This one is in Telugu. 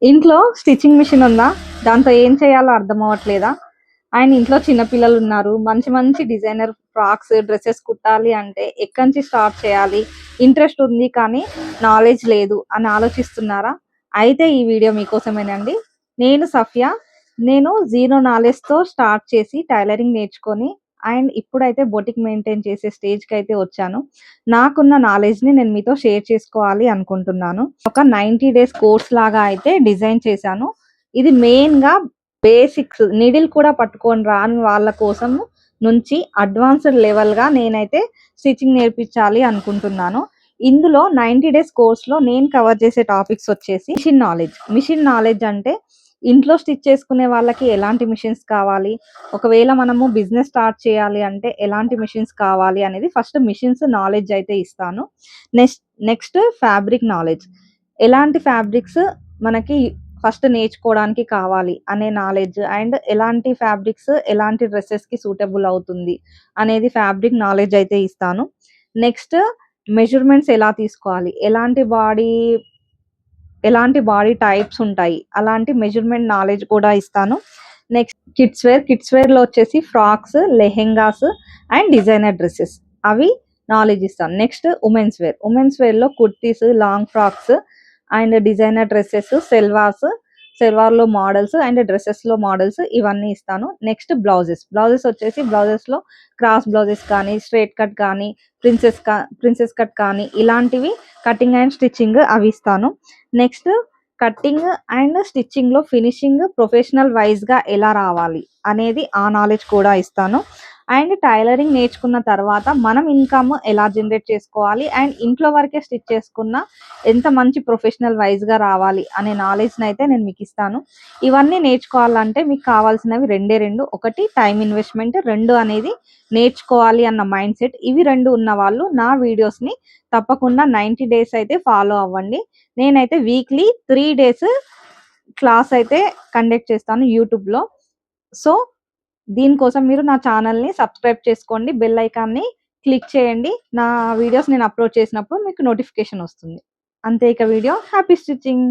ఇంట్లో స్టిచ్చింగ్ మిషన్ ఉందా? దాంతో ఏం చేయాలో అర్థం అవ్వట్లేదా? అండ్ ఇంట్లో చిన్నపిల్లలు ఉన్నారు. మంచి మంచి డిజైనర్ ఫ్రాక్స్, డ్రెస్సెస్ కుట్టాలి అంటే ఎక్కడి నుంచి స్టార్ట్ చేయాలి? ఇంట్రెస్ట్ ఉంది కానీ నాలెడ్జ్ లేదు అని ఆలోచిస్తున్నారా? అయితే ఈ వీడియో మీకోసమేనండి. నేను సఫియా. నేను జీరో నాలెడ్జ్‌తో స్టార్ట్ చేసి టైలరింగ్ నేర్చుకొని అండ్ ఇప్పుడైతే బొటిక్ మెయింటైన్ చేసే స్టేజ్‌కి అయితే వచ్చాను. నాకున్న నాలెడ్జ్‌ని నేను మీతో షేర్ చేసుకోవాలి అనుకుంటున్నాను. ఒక 90 డేస్ కోర్స్ లాగా అయితే డిజైన్ చేశాను. ఇది మెయిన్‌గా బేసిక్స్ నీడిల్ కూడా పట్టుకొని రాని వాళ్ళ కోసం నుంచి అడ్వాన్స్డ్ లెవెల్‌గా నేనైతే స్టిచ్చింగ్ నేర్పించాలి అనుకుంటున్నాను. ఇందులో 90 డేస్ కోర్స్‌లో నేను కవర్ చేసే టాపిక్స్ వచ్చేసి మిషన్ నాలెడ్జ్. మిషన్ నాలెడ్జ్ అంటే ఇంట్లో స్టిచ్ చేసుకునే వాళ్ళకి ఎలాంటి మిషన్స్ కావాలి, ఒకవేళ మనము బిజినెస్ స్టార్ట్ చేయాలి అంటే ఎలాంటి మిషన్స్ కావాలి అనేది ఫస్ట్ మిషన్స్ నాలెడ్జ్ అయితే ఇస్తాను. Next fabric knowledge. ఎలాంటి ఫ్యాబ్రిక్స్ మనకి ఫస్ట్ నేర్చుకోవడానికి కావాలి అనే నాలెడ్జ్ అండ్ ఎలాంటి ఫ్యాబ్రిక్స్ ఎలాంటి డ్రెస్సెస్కి సూటబుల్ అవుతుంది అనేది ఫ్యాబ్రిక్ నాలెడ్జ్ అయితే ఇస్తాను. నెక్స్ట్ మెజర్మెంట్స్ ఎలా తీసుకోవాలి, ఎలాంటి బాడీ టైప్స్ ఉంటాయి, అలాంటి మెజర్మెంట్ నాలెడ్జ్ కూడా ఇస్తాను. నెక్స్ట్ కిడ్స్ వేర్లో వచ్చేసి frocks, lehengas and designer dresses అవి నాలెడ్జ్ ఇస్తాను. నెక్స్ట్ ఉమెన్స్ వేర్లో kurtis, long frocks and designer dresses, సెల్వార్లో మోడల్స్ అండ్ డ్రెస్సెస్లో మోడల్స్ ఇవన్నీ ఇస్తాను. నెక్స్ట్ బ్లౌజెస్ వచ్చేసి బ్లౌజెస్లో క్రాస్ బ్లౌజెస్ కానీ, స్ట్రైట్ కట్ కానీ, ప్రిన్సెస్ కట్ కానీ ఇలాంటివి కటింగ్ అండ్ స్టిచ్చింగ్ అవి ఇస్తాను. నెక్స్ట్ కటింగ్ అండ్ స్టిచ్చింగ్లో ఫినిషింగ్ ప్రొఫెషనల్ వైజ్గా ఎలా రావాలి అనేది ఆ నాలెడ్జ్ కూడా ఇస్తాను. అండ్ టైలరింగ్ నేర్చుకున్న తర్వాత మనం ఇన్కమ్ ఎలా జనరేట్ చేసుకోవాలి అండ్ ఇంట్లో వరకే స్టిచ్ చేసుకున్న ఎంత మంచి ప్రొఫెషనల్ వైజ్గా రావాలి అనే నాలెడ్జ్ని అయితే నేను మీకు ఇస్తాను. ఇవన్నీ నేర్చుకోవాలంటే మీకు కావాల్సినవి రెండు. ఒకటి టైం ఇన్వెస్ట్మెంట్, రెండు అనేది నేర్చుకోవాలి అన్న మైండ్ సెట్. ఇవి రెండు ఉన్న వాళ్ళు నా వీడియోస్ని తప్పకుండా 90 డేస్ అయితే ఫాలో అవ్వండి. నేనైతే వీక్లీ 3 డేస్ క్లాస్ అయితే కండక్ట్ చేస్తాను యూట్యూబ్లో. సో దీనికోసం మీరు నా ఛానల్ని సబ్స్క్రైబ్ చేసుకోండి, బెల్ ఐకాన్ని క్లిక్ చేయండి. నా వీడియోస్ నేను అప్లోడ్ చేసినప్పుడు మీకు నోటిఫికేషన్ వస్తుంది. అంతే. ఇక వీడియో హ్యాపీ స్టిచ్చింగ్.